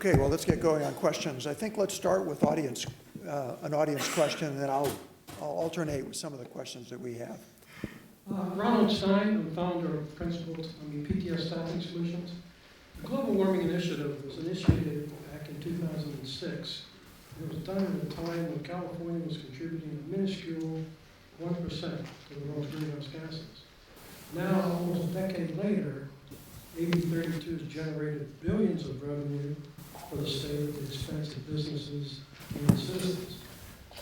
Okay, well, let's get going on questions. I think let's start with an audience question, and then I'll alternate with some of the questions that we have. Ronald Stein, I'm founder of Principles, PTS Staffing Solutions. The Global Warming Initiative was initiated back in 2006. It was done at a time when California was contributing a minuscule 1% to the world's greenhouse gases. Now, almost a decade later, AB 32 has generated billions of revenue for the state at the expense of businesses and the citizens.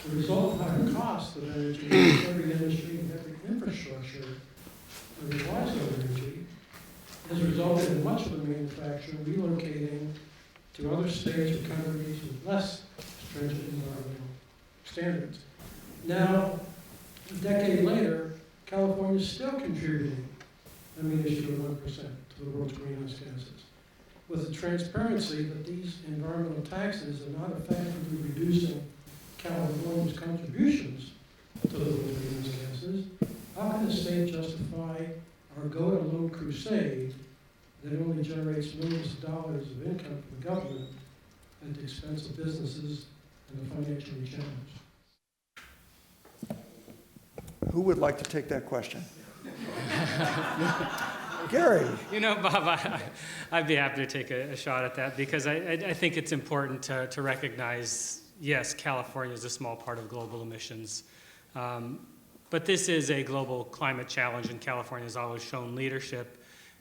The result of higher costs of energy in every industry and every infrastructure that relies on energy has resulted in much of the manufacturing relocating to other states or countries with less stringent environmental standards. Now, a decade later, California is still contributing a minuscule 1% to the world's greenhouse gases, with the transparency that these environmental taxes are not effectively reducing California's contributions to the world's greenhouse gases. How can the state justify our go-it-alone crusade that only generates millions of dollars of income for the government at the expense of businesses and the financially challenged? Who would like to take that question? Gary. You know, Bob, I'd be happy to take a shot at that because I think it's important to recognize, yes, California is a small part of global emissions, but this is a global climate challenge, and California has always shown leadership,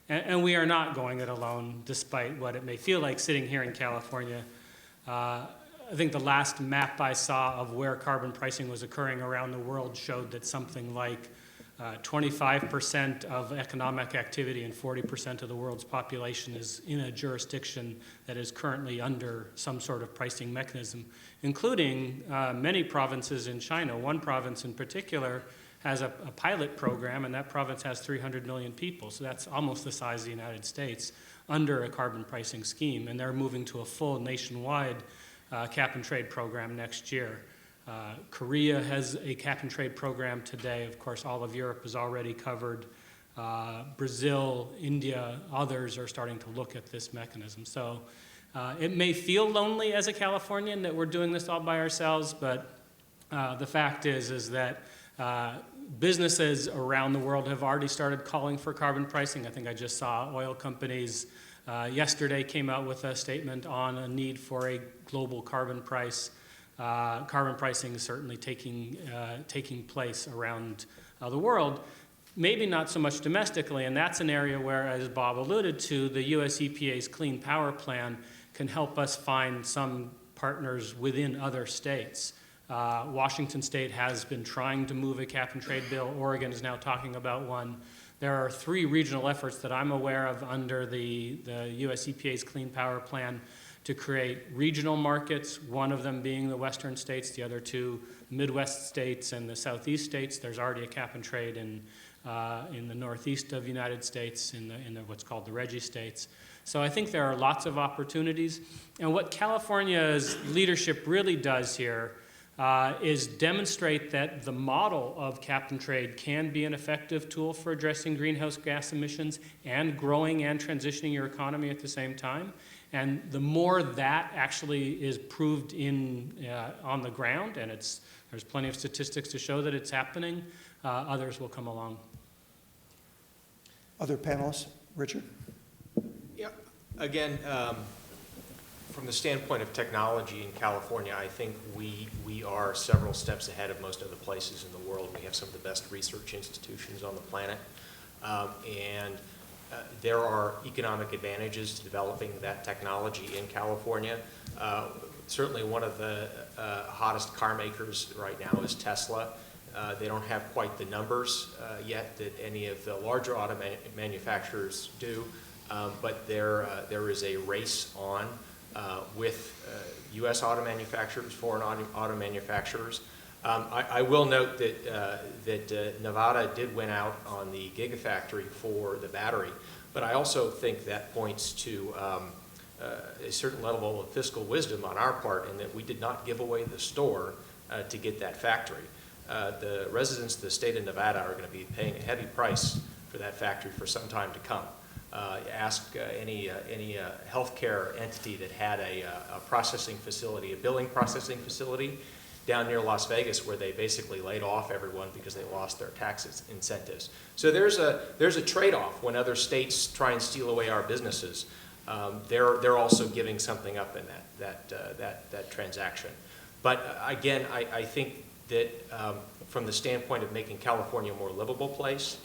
and we are not going it alone, despite what it may feel like sitting here in California. I think the last map I saw of where carbon pricing was occurring around the world showed that something like 25% of economic activity and 40% of the world's population is in a jurisdiction that is currently under some sort of pricing mechanism, including many provinces in China. One province in particular has a pilot program, and that province has 300 million people, so that's almost the size of the United States, under a carbon pricing scheme, and they're moving to a full nationwide cap and trade program next year. Korea has a cap and trade program today. Of course, all of Europe is already covered. Brazil, India, others are starting to look at this mechanism. So it may feel lonely as a Californian that we're doing this all by ourselves, but the fact is that businesses around the world have already started calling for carbon pricing. I think I just saw oil companies yesterday came out with a statement on a need for a global carbon price. Carbon pricing is certainly taking place around the world, maybe not so much domestically, and that's an area where, as Bob alluded to, the US EPA's Clean Power Plan can help us find some partners within other states. Washington State has been trying to move a cap and trade bill. Oregon is now talking about one. There are 3 regional efforts that I'm aware of under the US EPA's Clean Power Plan to create regional markets, one of them being the western states, the other 2 Midwest states and the Southeast states. There's already a cap and trade in the Northeast of the United States, in what's called the RGGI states. So I think there are lots of opportunities. And what California's leadership really does here is demonstrate that the model of cap and trade can be an effective tool for addressing greenhouse gas emissions and growing and transitioning your economy at the same time. And the more that actually is proved on the ground, and there's plenty of statistics to show that it's happening, others will come along. Other panelists? Richard? Yeah, again, from the standpoint of technology in California, I think we are several steps ahead of most other places in the world. We have some of the best research institutions on the planet, and there are economic advantages to developing that technology in California. Certainly one of the hottest car makers right now is Tesla. They don't have quite the numbers yet that any of the larger auto manufacturers do, but there is a race on with U.S. auto manufacturers, foreign auto manufacturers. I will note that Nevada did win out on the Gigafactory for the battery, but I also think that points to a certain level of fiscal wisdom on our part in that we did not give away the store to get that factory. The residents of the state of Nevada are going to be paying a heavy price for that factory for some time to come. Ask any healthcare entity that had a processing facility, a billing processing facility down near Las Vegas, where they basically laid off everyone because they lost their tax incentives. So there's a trade-off when other states try and steal away our businesses. They're also giving something up in that transaction. But again, I think that from the standpoint of making California a more livable place,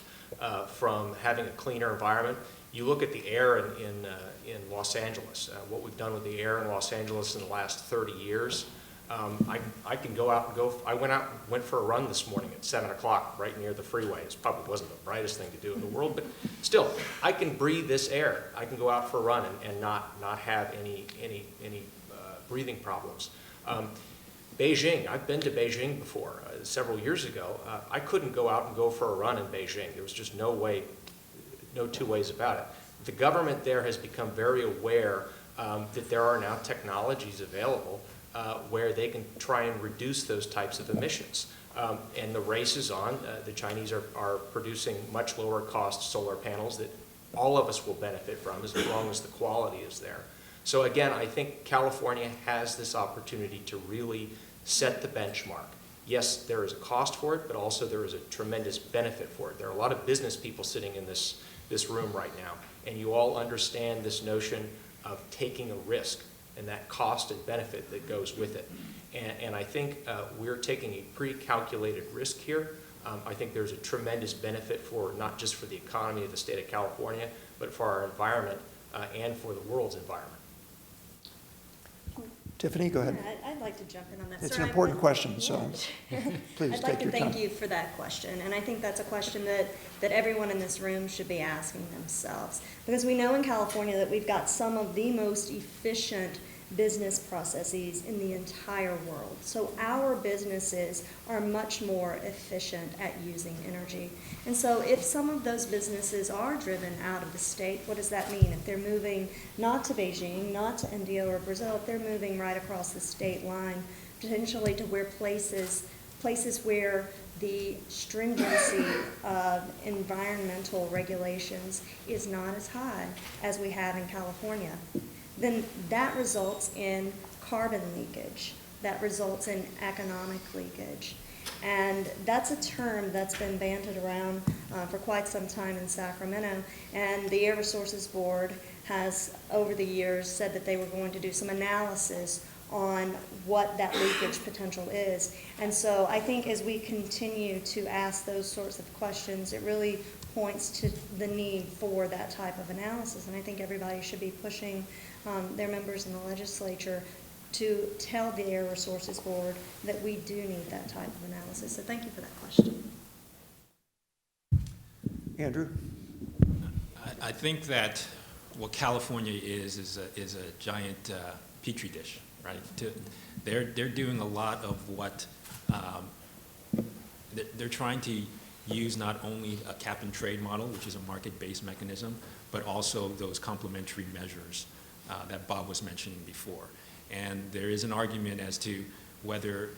from having a cleaner environment, you look at the air in Los Angeles, what we've done with the air in Los Angeles in the last 30 years. I can go out and I went for a run this morning at 7 o'clock right near the freeway. It probably wasn't the brightest thing to do in the world, but still, I can breathe this air. I can go out for a run and not have any breathing problems. Beijing, I've been to Beijing before, several years ago. I couldn't go out and go for a run in Beijing. There was just no way, no two ways about it. The government there has become very aware that there are now technologies available where they can try and reduce those types of emissions. And the race is on. The Chinese are producing much lower cost solar panels that all of us will benefit from as long as the quality is there. So again, I think California has this opportunity to really set the benchmark. Yes, there is a cost for it, but also there is a tremendous benefit for it. There are a lot of business people sitting in this room right now, and you all understand this notion of taking a risk and that cost and benefit that goes with it. And I think we're taking a pre-calculated risk here. I think there's a tremendous benefit for not just for the economy of the state of California, but for our environment and for the world's environment. Tiffany, go ahead. I'd like to jump in on that. It's Sir, an important question, so Yeah. please I'd like take to your thank time. you for that question, and I think that's a question that everyone in this room should be asking themselves. Because we know in California that we've got some of the most efficient business processes in the entire world. So our businesses are much more efficient at using energy. And so if some of those businesses are driven out of the state, what does that mean? If they're moving not to Beijing, not to India or Brazil, if they're moving right across the state line, potentially to where places where the stringency of environmental regulations is not as high as we have in California, then that results in carbon leakage. That results in economic leakage. And that's a term that's been bandied around for quite some time in Sacramento. And the Air Resources Board has, over the years, said that they were going to do some analysis on what that leakage potential is. And so I think as we continue to ask those sorts of questions, it really points to the need for that type of analysis. And I think everybody should be pushing their members in the legislature to tell the Air Resources Board that we do need that type of analysis. So thank you for that question. Andrew? I think that what California is a giant petri dish, right? They're doing a lot of what they're trying to use, not only a cap and trade model, which is a market-based mechanism, but also those complementary measures that Bob was mentioning before. And there is an argument as to whether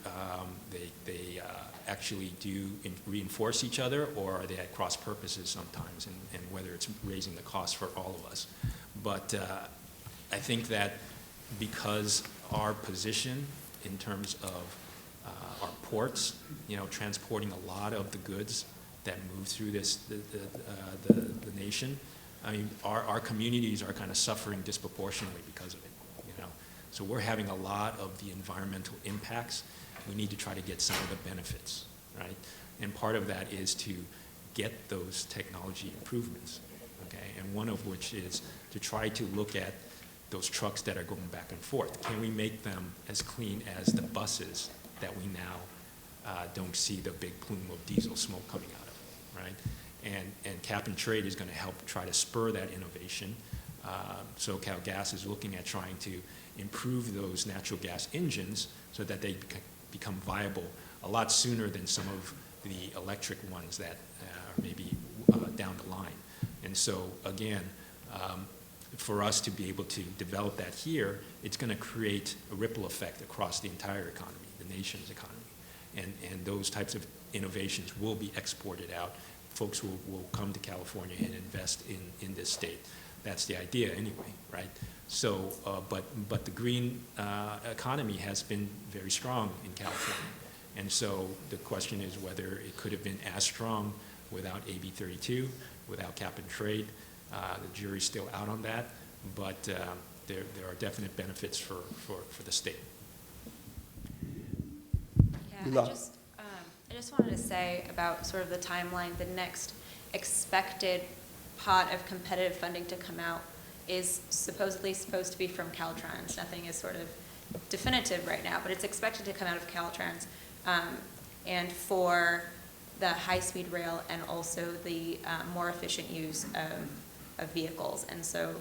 they actually do reinforce each other, or are they at cross purposes sometimes, and whether it's raising the cost for all of us. But I think that because our position in terms of our ports, transporting a lot of the goods that move through the nation, I mean, our communities are kind of suffering disproportionately because of it, So we're having a lot of the environmental impacts. We need to try to get some of the benefits, right? And part of that is to get those technology improvements, okay? And one of which is to try to look at those trucks that are going back and forth. Can we make them as clean as the buses that we now don't see the big plume of diesel smoke coming out of, right? And cap and trade is going to help try to spur that innovation. SoCal Gas is looking at trying to improve those natural gas engines so that they become viable a lot sooner than some of the electric ones that are maybe down the line. And so again, for us to be able to develop that here, it's going to create a ripple effect across the entire economy, the nation's economy. And those types of innovations will be exported out folks will come to California and invest in this state. That's the idea anyway, right? So, but the green economy has been very strong in California. And so the question is whether it could have been as strong without AB 32, without cap and trade. The jury's still out on that, but there are definite benefits for the state. Yeah, I just wanted to say about sort of the timeline, the next expected pot of competitive funding to come out is supposedly supposed to be from Caltrans. Nothing is sort of definitive right now, but it's expected to come out of Caltrans, and for the high-speed rail and also the more efficient use of vehicles. And so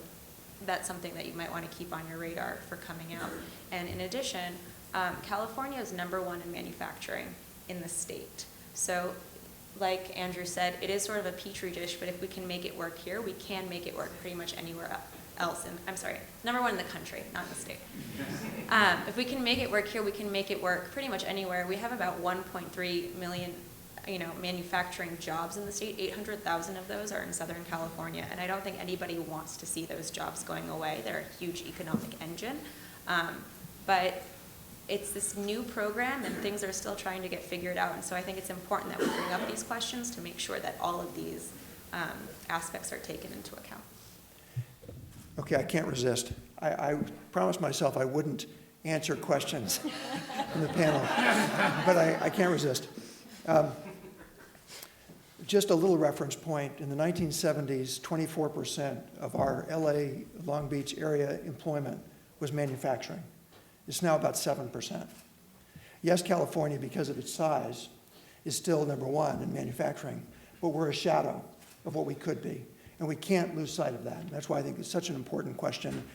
that's something that you might want to keep on your radar for coming out. And in addition, California is #1 in manufacturing in the state. So like Andrew said, it is sort of a petri dish, but if we can make it work here, we can make it work pretty much anywhere else. I'm sorry, #1 in the country, not in the state. If we can make it work here, we can make it work pretty much anywhere. We have about 1.3 million manufacturing jobs in the state. 800,000 of those are in Southern California, and I don't think anybody wants to see those jobs going away. They're a huge economic engine. But it's this new program, and things are still trying to get figured out, and so I think it's important that we bring up these questions to make sure that all of these aspects are taken into account. Okay, I can't resist. I promised myself I wouldn't answer questions from the panel, but I can't resist. Just a little reference point. In the 1970s, 24% of our LA Long Beach area employment was manufacturing. It's now about 7%. Yes, California, because of its size, is still #1 in manufacturing, but we're a shadow of what we could be, and we can't lose sight of that. And that's why I think it's such an important question.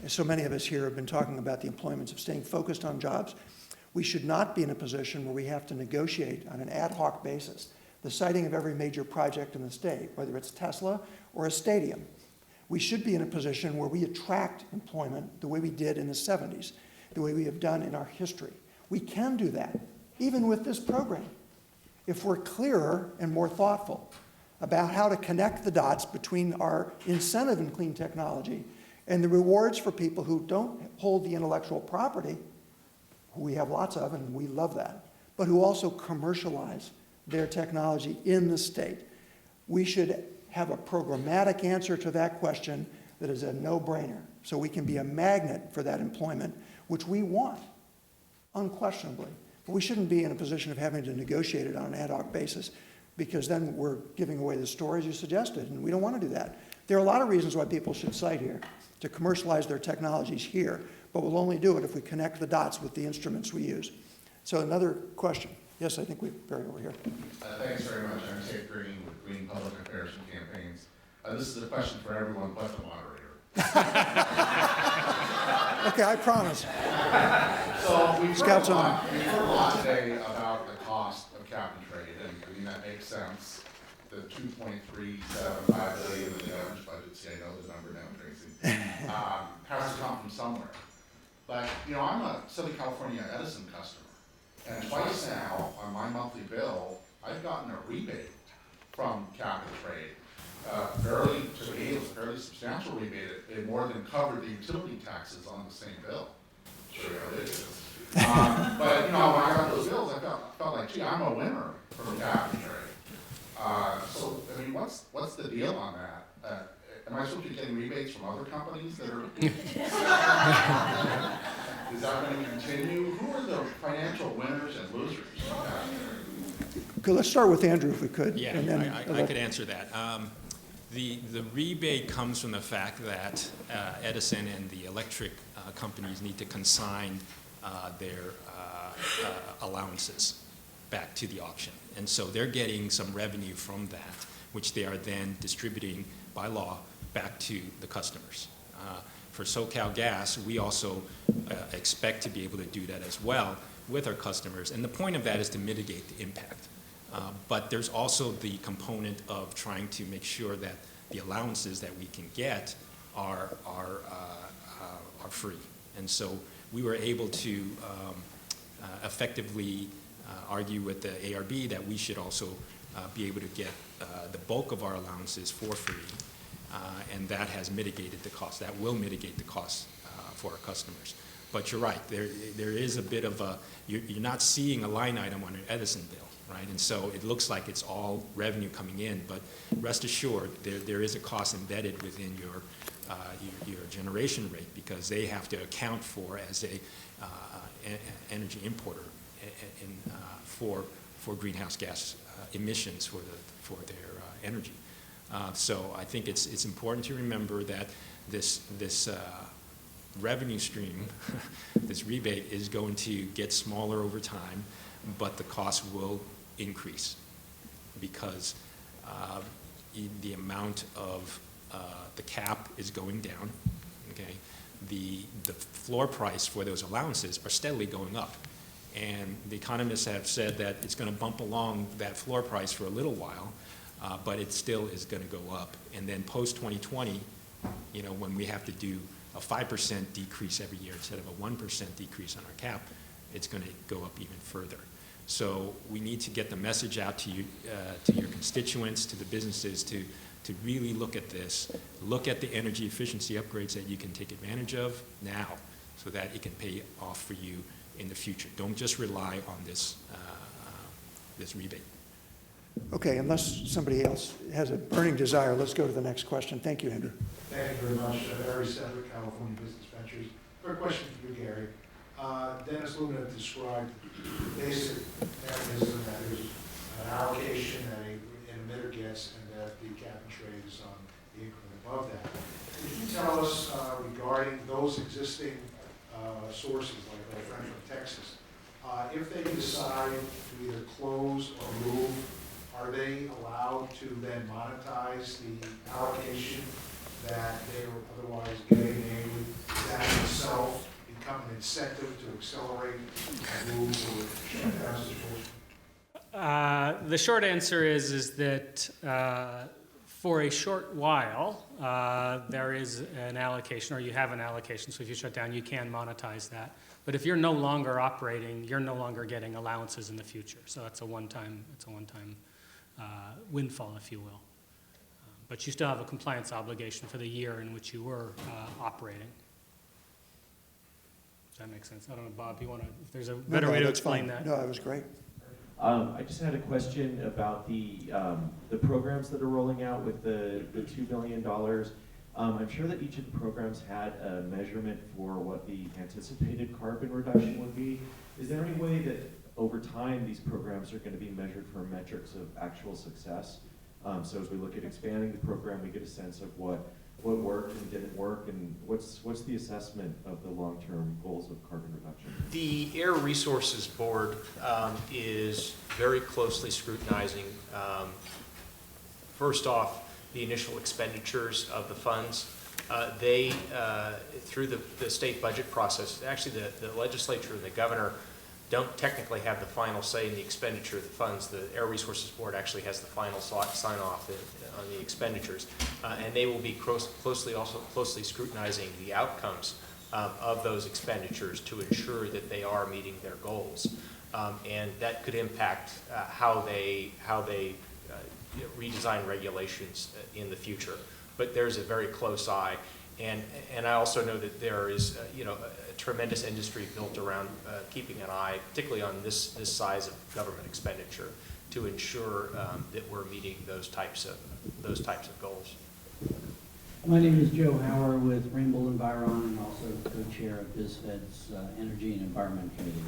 And so many of us here have been talking about the importance of staying focused on jobs. We should not be in a position where we have to negotiate on an ad hoc basis the siting of every major project in the state, whether it's Tesla or a stadium. We should be in a position where we attract employment the way we did in the 70s, the way we have done in our history. We can do that, even with this program, if we're clearer and more thoughtful about how to connect the dots between our incentive in clean technology and the rewards for people who don't hold the intellectual property, who we have lots of, and we love that, but who also commercialize their technology in the state. We should have a programmatic answer to that question that is a no-brainer, so we can be a magnet for that employment, which we want, unquestionably. But we shouldn't be in a position of having to negotiate it on an ad hoc basis, because then we're giving away the stories you suggested, and we don't want to do that. There are a lot of reasons why people should site here, to commercialize their technologies here, but we'll only do it if we connect the dots with the instruments we use. So another question. Yes, I think Barry over here. Thanks very much. I'm Tate Green with Green Public Affairs and Campaigns. This is a question for everyone but the moderator. Okay, I promise. So we've Scouts heard on. we've heard a lot today about the cost of cap and trade, and I mean, that makes sense. The $2.375 billion in the governor's budget, see, I know the number now, Tracy, has to come from somewhere. But, I'm a Southern California Edison customer. And twice now, on my monthly bill, I've gotten a rebate from cap and trade. To me, it was a fairly substantial rebate. It more than covered the utility taxes on the same bill. Sure, it is. But, when I got those bills, I felt like, gee, I'm a winner from cap and trade. So, I mean, what's the deal on that? Am I supposed to be getting rebates from other companies that are? Is that going to continue? Who are the financial winners and losers? Okay, let's start with Andrew if we could. Yeah, and then I could answer that. The rebate comes from the fact that Edison and the electric companies need to consign their allowances back to the auction. And so they're getting some revenue from that, which they are then distributing by law back to the customers. For SoCal Gas, we also expect to be able to do that as well with our customers. And the point of that is to mitigate the impact. But there's also the component of trying to make sure that the allowances that we can get are free. And so we were able to effectively argue with the ARB that we should also be able to get the bulk of our allowances for free, and that has mitigated the cost. That will mitigate the cost for our customers. But you're right, there is a bit of a, you're not seeing a line item on an Edison bill, right? And so it looks like it's all revenue coming in, but rest assured, there is a cost embedded within your generation rate, because they have to account for as a energy importer for greenhouse gas emissions for their energy. So I think it's important to remember that this revenue stream, this rebate, is going to get smaller over time, but the cost will increase because the amount of the cap is going down. Okay, the floor price for those allowances are steadily going up, and the economists have said that it's going to bump along that floor price for a little while, but it still is going to go up. And then post 2020, you know, when we have to do a 5% decrease every year instead of a 1% decrease on our cap, it's going to go up even further. So we need to get the message out to you, to your constituents, to the businesses, to really look at this, look at the energy efficiency upgrades that you can take advantage of now, so that it can pay off for you in the future. Don't just rely on this this rebate. Okay, unless somebody else has a burning desire, let's go to the next question. Thank you, Andrew. Thank you very much. Barry Sedgwick, California Business Ventures. Quick question for you, Gary. Dennis Luna described the basic mechanism that there's an allocation that an emitter gets and that the cap and trade is on the increment above that. Could you tell us regarding those existing sources, like our friend from Texas, if they decide to either close or move, are they allowed to then monetize the allocation that they were otherwise getting? Would that itself become an incentive to accelerate moves or shut down situation? The short answer is that for a short while, there is an allocation, or you have an allocation. So if you shut down, you can monetize that. But if you're no longer operating, you're no longer getting allowances in the future. So it's a one-time windfall, if you will. But you still have a compliance obligation for the year in which you were operating. Does that make sense? I don't know, Bob, if there's a better way to explain that. No, it was great. I just had a question about the programs that are rolling out with the $2 billion. I'm sure that each of the programs had a measurement for what the anticipated carbon reduction would be. Is there any way that over time these programs are going to be measured for metrics of actual success? So as we look at expanding the program, we get a sense of what worked and didn't work, and what's the assessment of the long-term goals of carbon reduction? The Air Resources Board is very closely scrutinizing, first off, the initial expenditures of the funds. They, through the state budget process, actually the legislature and the governor don't technically have the final say in the expenditure of the funds. The Air Resources Board actually has the final sign-off on the expenditures. And they will be closely scrutinizing the outcomes of those expenditures to ensure that they are meeting their goals. And that could impact how they redesign regulations in the future. But there's a very close eye. And I also know that there is, a tremendous industry built around keeping an eye, particularly on this size of government expenditure, to ensure that we're meeting those types of goals. My name is Joe Hauer with Rainbow Environ and also co-chair of BizFed's Energy and Environment Committee.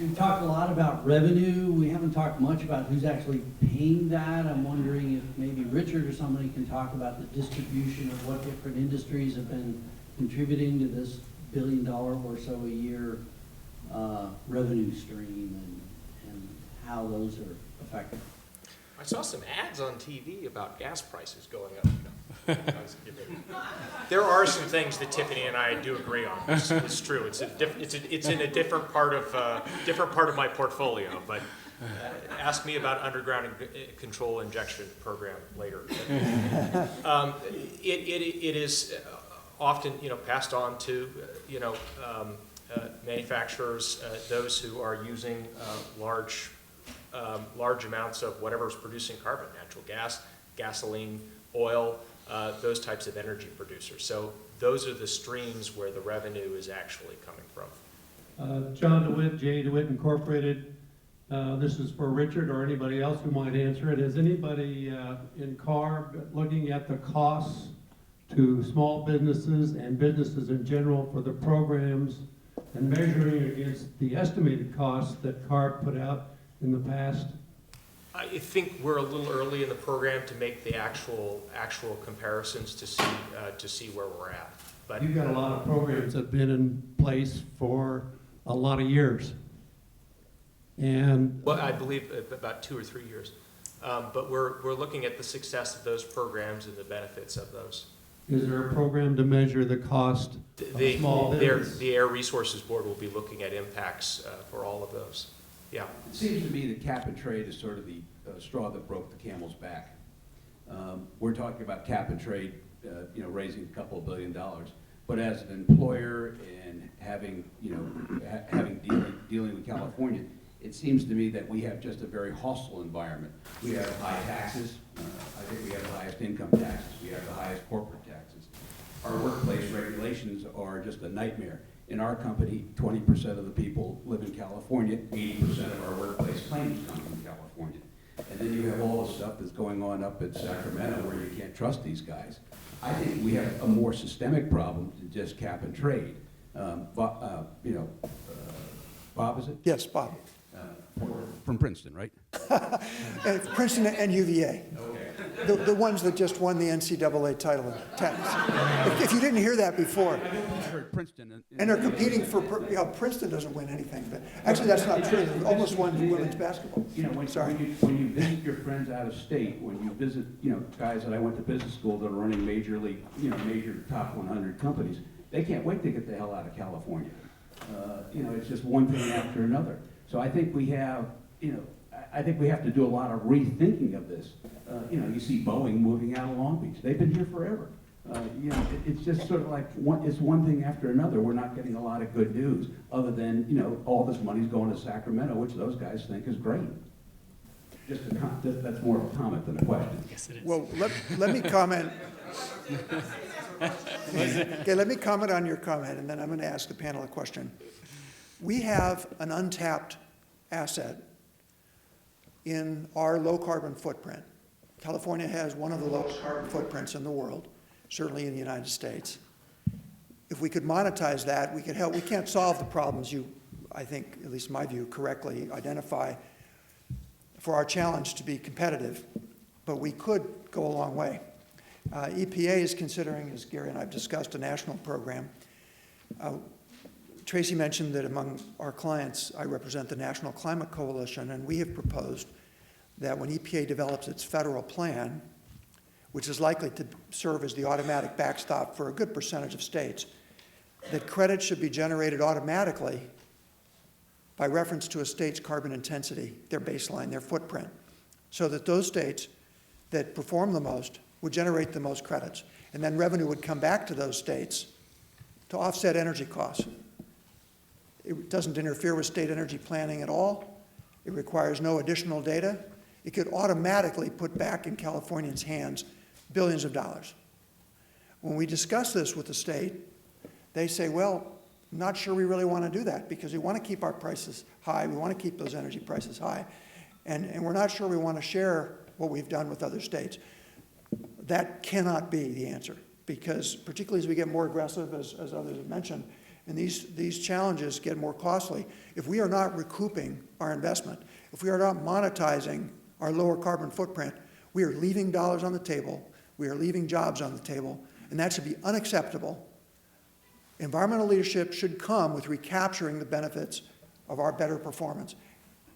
We've talked a lot about revenue. We haven't talked much about who's actually paying that. I'm wondering if maybe Richard or somebody can talk about the distribution of what different industries have been contributing to this $1 billion or so a year revenue stream and how those are affected. I saw some ads on TV about gas prices going up. There are some things that Tiffany and I do agree on. It's true. It's in a different part of my portfolio. But ask me about underground control injection program later. It is often passed on to manufacturers, those who are using large large amounts of whatever's producing carbon, natural gas, gasoline, oil, those types of energy producers. So those are the streams where the revenue is actually coming from. John DeWitt, J. DeWitt Incorporated. This is for Richard or anybody else who might answer it. Is anybody in CARB looking at the costs to small businesses and businesses in general for the programs and measuring against the estimated costs that CARB put out in the past? I think we're a little early in the program to make the actual comparisons to see where we're at. But You've got a lot of programs that have been in place for a lot of years. And well, I believe about 2 or 3 years. But we're looking at the success of those programs and the benefits of those. is there a program to measure the cost of small business? The Air Resources Board will be looking at impacts for all of those. Yeah. It seems to me that cap and trade is sort of the straw that broke the camel's back. We're talking about cap and trade, raising a couple of $2 billion. But as an employer and having dealing with California, it seems to me that we have just a very hostile environment. We have high taxes. I think we have the highest income taxes. We have the highest corporate taxes. Our workplace regulations are just a nightmare. In our company, 20% of the people live in California. 80% of our workplace claims come from California. And then you have all the stuff that's going on up at Sacramento where you can't trust these guys. I think we have a more systemic problem than just cap and trade. Bob, is it? Yes, Bob. From Princeton, right? Princeton and UVA. Okay. The ones that just won the NCAA title in tennis. If you didn't hear that before. I heard Princeton. And they're competing for, Princeton doesn't win anything, but actually that's not true. They almost won women's basketball. When you visit your friends out of state, when you visit, guys that I went to business school that are running major top 100 companies, they can't wait to get the hell out of California. It's just one thing after another. So I think we have, to do a lot of rethinking of this. You see Boeing moving out of Long Beach. They've been here forever. It's just sort of like it's one thing after another. We're not getting a lot of good news other than, all this money's going to Sacramento, which those guys think is great. That's more of a comment than a question. Yes, it is. Well, let me comment. Okay, let me comment on your comment, and then I'm going to ask the panel a question. We have an untapped asset in our low carbon footprint. California has one of the lowest carbon footprints in the world, certainly in the United States. If we could monetize that, we could help. We can't solve the problems you, I think, at least in my view, correctly identify for our challenge to be competitive, but we could go a long way. EPA is considering, as Gary and I have discussed, a national program. Tracy mentioned that among our clients, I represent the National Climate Coalition, and we have proposed that when EPA develops its federal plan, which is likely to serve as the automatic backstop for a good percentage of states, that credits should be generated automatically by reference to a state's carbon intensity, their baseline, their footprint, so that those states that perform the most would generate the most credits. And then revenue would come back to those states to offset energy costs. It doesn't interfere with state energy planning at all. It requires no additional data. It could automatically put back in Californians' hands billions of dollars. When we discuss this with the state, they say, well, I'm not sure we really want to do that because we want to keep our prices high. We want to keep those energy prices high. And we're not sure we want to share what we've done with other states. That cannot be the answer because particularly as we get more aggressive, as others have mentioned, and these challenges get more costly, if we are not recouping our investment, if we are not monetizing our lower carbon footprint, we are leaving dollars on the table, we are leaving jobs on the table, and that should be unacceptable. Environmental leadership should come with recapturing the benefits of our better performance.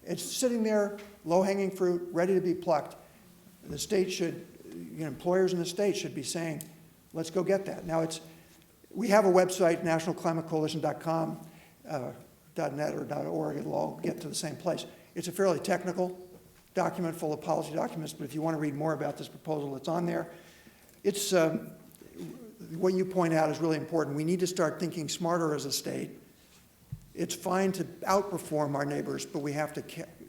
It's sitting there, low-hanging fruit, ready to be plucked. The state should, employers in the state should be saying, let's go get that. Now, we have a website, nationalclimatecoalition.com, .net or .org, it'll all get to the same place. It's a fairly technical document full of policy documents, but if you want to read more about this proposal, it's on there. It's, what you point out is really important. We need to start thinking smarter as a state. It's fine to outperform our neighbors, but we have to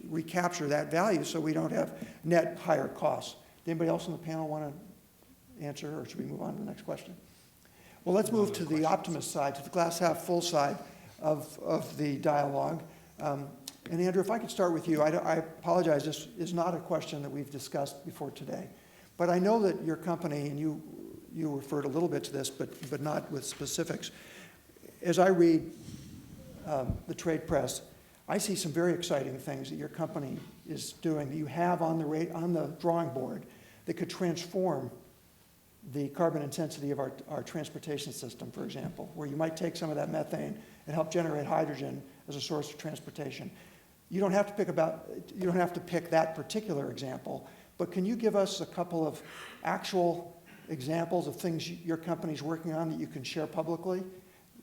recapture that value so we don't have net higher costs. Anybody else on the panel want to answer, or should we move on to the next question? Well, let's move to the optimist side, to the glass half full side of the dialogue. And Andrew, if I could start with you, I apologize, this is not a question that we've discussed before today, but I know that your company, and you referred a little bit to this, but not with specifics. As I read the trade press, I see some very exciting things that your company is doing, that you have on the drawing board that could transform the carbon intensity of our transportation system, for example, where you might take some of that methane and help generate hydrogen as a source of transportation. You don't have to pick that particular example, but can you give us a couple of actual examples of things your company's working on that you can share publicly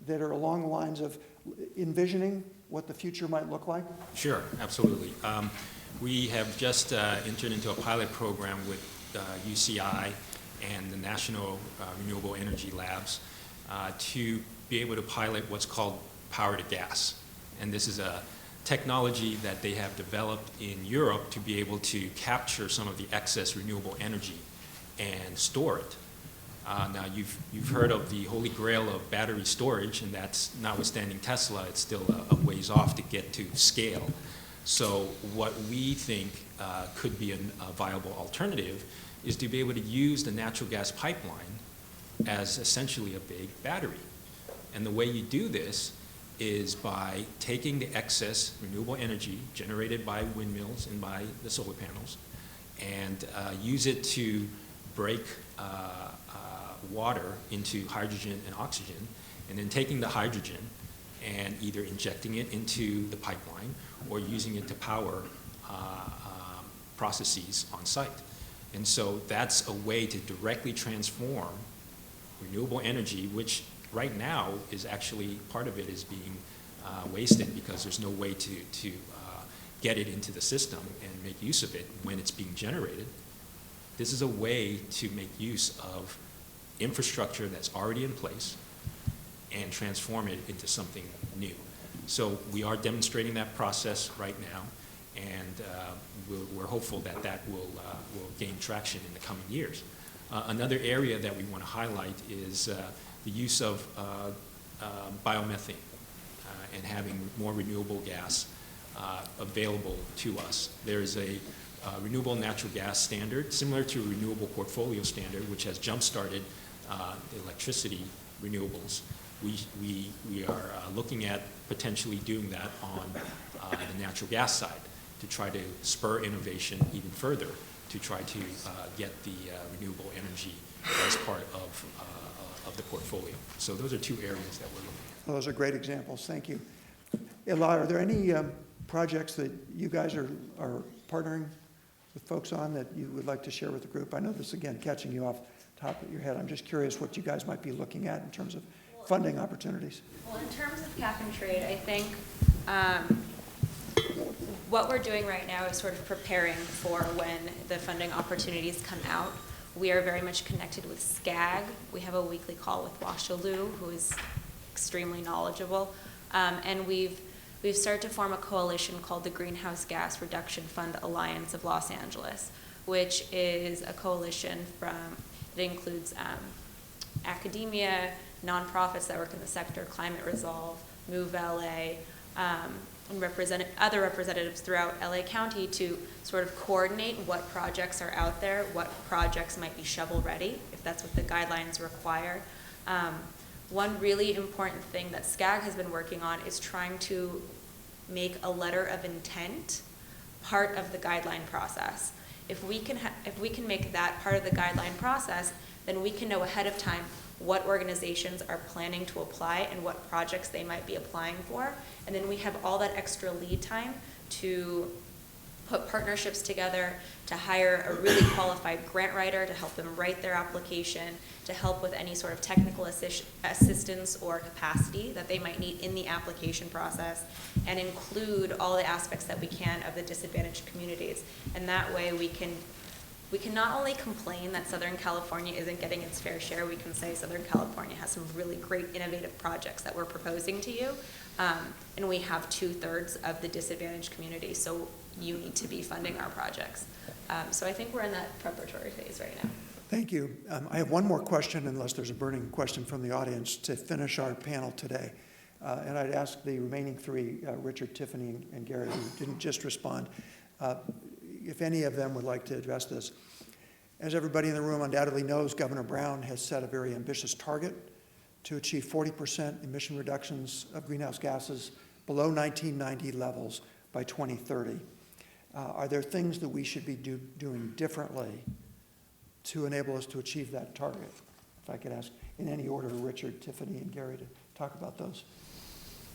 that are along the lines of envisioning what the future might look like? Sure, absolutely. We have just entered into a pilot program with UCI and the National Renewable Energy Labs to be able to pilot what's called power to gas. And this is a technology that they have developed in Europe to be able to capture some of the excess renewable energy and store it. Now, you've heard of the holy grail of battery storage, and that's notwithstanding Tesla, it's still a ways off to get to scale. So what we think could be a viable alternative is to be able to use the natural gas pipeline as essentially a big battery. And the way you do this is by taking the excess renewable energy generated by windmills and by the solar panels and use it to break water into hydrogen and oxygen, and then taking the hydrogen and either injecting it into the pipeline or using it to power processes on site. And so that's a way to directly transform renewable energy, which right now is actually, part of it is being wasted because there's no way to get it into the system and make use of it when it's being generated. This is a way to make use of infrastructure that's already in place and transform it into something new. So we are demonstrating that process right now, and we're hopeful that that will gain traction in the coming years. Another area that we want to highlight is the use of biomethane and having more renewable gas available to us. There's a renewable natural gas standard, similar to a renewable portfolio standard, which has jump-started electricity renewables. We are looking at potentially doing that on the natural gas side to try to spur innovation even further to try to get the renewable energy as part of the portfolio. So those are two areas that we're looking at. Well, those are great examples. Thank you. Eli, are there any projects that you guys are partnering with folks on that you would like to share with the group? I know this, again, catching you off the top of your head. I'm just curious what you guys might be looking at in terms of funding opportunities. Well, in terms of cap and trade, I think what we're doing right now is sort of preparing for when the funding opportunities come out. We are very much connected with SCAG. We have a weekly call with Washa Liu, who is extremely knowledgeable. And we've started to form a coalition called the Greenhouse Gas Reduction Fund Alliance of Los Angeles, which is a coalition that includes academia, nonprofits that work in the sector, Climate Resolve, Move LA, and other representatives throughout LA County to sort of coordinate what projects are out there, what projects might be shovel-ready, if that's what the guidelines require. One really important thing that SCAG has been working on is trying to make a letter of intent part of the guideline process. If we can make that part of the guideline process, then we can know ahead of time what organizations are planning to apply and what projects they might be applying for. And then we have all that extra lead time to put partnerships together, to hire a really qualified grant writer to help them write their application, to help with any sort of technical assistance or capacity that they might need in the application process, and include all the aspects that we can of the disadvantaged communities. And that way we can not only complain that Southern California isn't getting its fair share, we can say Southern California has some really great innovative projects that we're proposing to you, and we have 2/3 of the disadvantaged community. So you need to be funding our projects. So I think we're in that preparatory phase right now. Thank you. I have one more question, unless there's a burning question from the audience, to finish our panel today. And I'd ask the remaining three, Richard, Tiffany, and Gary, who didn't just respond, if any of them would like to address this. As everybody in the room undoubtedly knows, Governor Brown has set a very ambitious target to achieve 40% emission reductions of greenhouse gases below 1990 levels by 2030. Are there things that we should be doing differently to enable us to achieve that target? If I could ask in any order, Richard, Tiffany, and Gary to talk about those.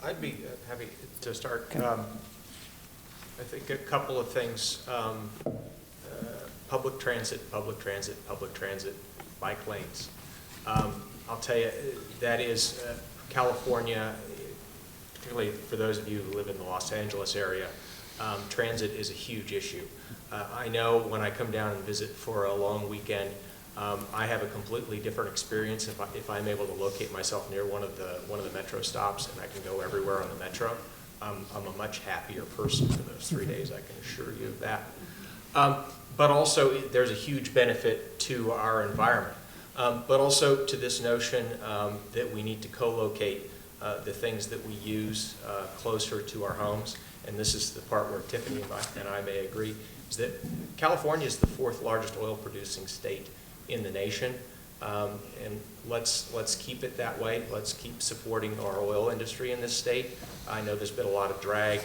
I'd be happy to start. Okay. I think a couple of things. Public transit, bike lanes. I'll tell you, that is California, particularly for those of you who live in the Los Angeles area, transit is a huge issue. I know when I come down and visit for a long weekend, I have a completely different experience if I'm able to locate myself near one of the metro stops and I can go everywhere on the metro. I'm a much happier person for those 3 days, I can assure you of that. But also, there's a huge benefit to our environment, but also to this notion that we need to co-locate the things that we use closer to our homes. And this is the part where Tiffany and I may agree, is that California is the 4th largest oil producing state in the nation. And let's keep it that way. Let's keep supporting our oil industry in this state. I know there's been a lot of drag.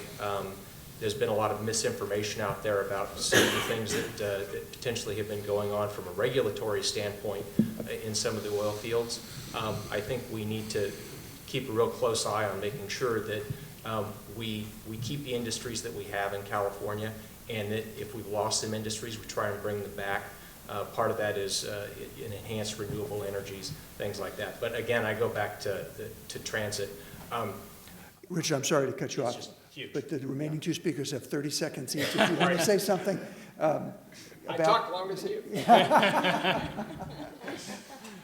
There's been a lot of misinformation out there about some of the things that potentially have been going on from a regulatory standpoint in some of the oil fields. I think we need to keep a real close eye on making sure that we keep the industries that we have in California, and that if we've lost some industries, we try and bring them back. Part of that is enhanced renewable energies, things like that. But again, I go back to transit. Richard, I'm sorry to cut you off, but the remaining two speakers have 30 seconds each. If you want to say something about... I talked longer than you.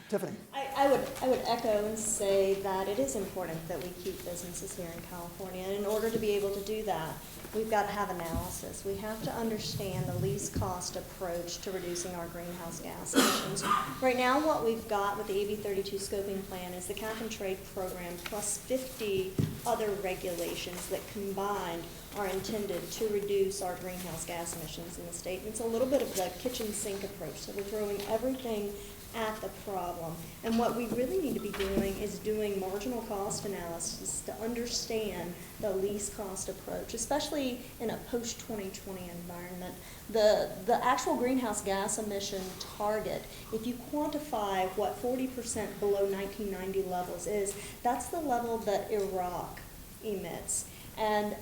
Tiffany. I would echo and say that it is important that we keep businesses here in California. And in order to be able to do that, we've got to have analysis. We have to understand the least cost approach to reducing our greenhouse gas emissions. Right now, what we've got with the AB 32 scoping plan is the cap and trade program plus 50 other regulations that combined are intended to reduce our greenhouse gas emissions in the state. And it's a little bit of the kitchen sink approach. So we're throwing everything at the problem. And what we really need to be doing is doing marginal cost analysis to understand the least cost approach, especially in a post-2020 environment. The actual greenhouse gas emission target, if you quantify what 40% below 1990 levels is, that's the level that Iraq emits. And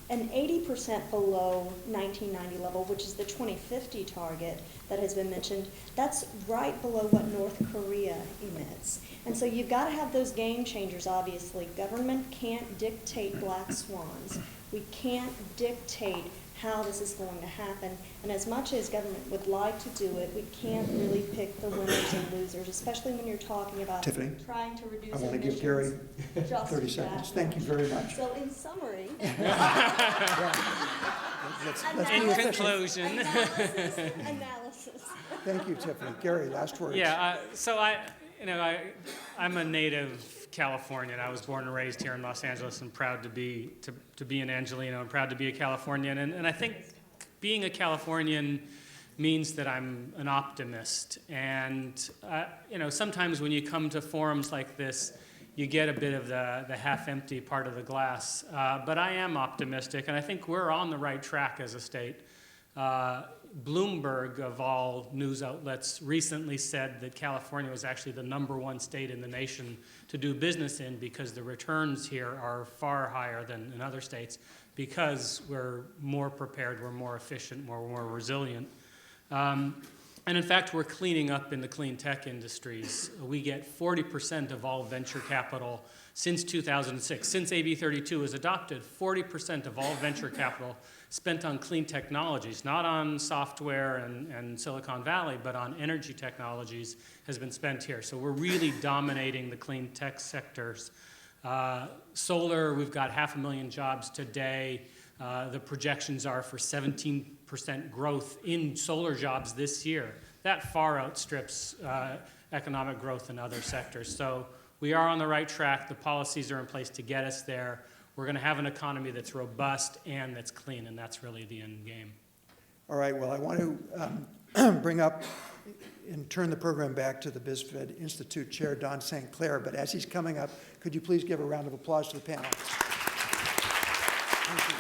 an 80% below 1990 level, which is the 2050 target that has been mentioned, that's right below what North Korea emits. And so you've got to have those game changers, obviously. Government can't dictate black swans. We can't dictate how this is going to happen. And as much as government would like to do it, we can't really pick the winners and losers, especially when you're talking about Tiffany, trying to reduce I want to emissions. give Gary just 30 seconds. Thank you very much. So in summary, Let's In be efficient. conclusion. analysis. Thank you, Tiffany. Gary, last words. Yeah, so I'm a native Californian. I was born and raised here in Los Angeles and proud to be an Angelino and proud to be a Californian. And I think being a Californian means that I'm an optimist. And sometimes when you come to forums like this, you get a bit of the half-empty part of the glass. But I am optimistic, and I think we're on the right track as a state. Bloomberg, of all news outlets, recently said that California was actually the #1 state in the nation to do business in because the returns here are far higher than in other states because we're more prepared, we're more efficient, we're more resilient. And in fact, we're cleaning up in the clean tech industries. We get 40% of all venture capital since 2006. Since AB 32 was adopted, 40% of all venture capital spent on clean technologies, not on software and Silicon Valley, but on energy technologies has been spent here. So we're really dominating the clean tech sectors. Solar, we've got 500,000 jobs today. The projections are for 17% growth in solar jobs this year. That far outstrips economic growth in other sectors. So we are on the right track. The policies are in place to get us there. We're going to have an economy that's robust and that's clean, and that's really the end game. All right, well, I want to bring up and turn the program back to the BizFed Institute Chair, Don St. Clair, but as he's coming up, could you please give a round of applause to the panel? Thank you.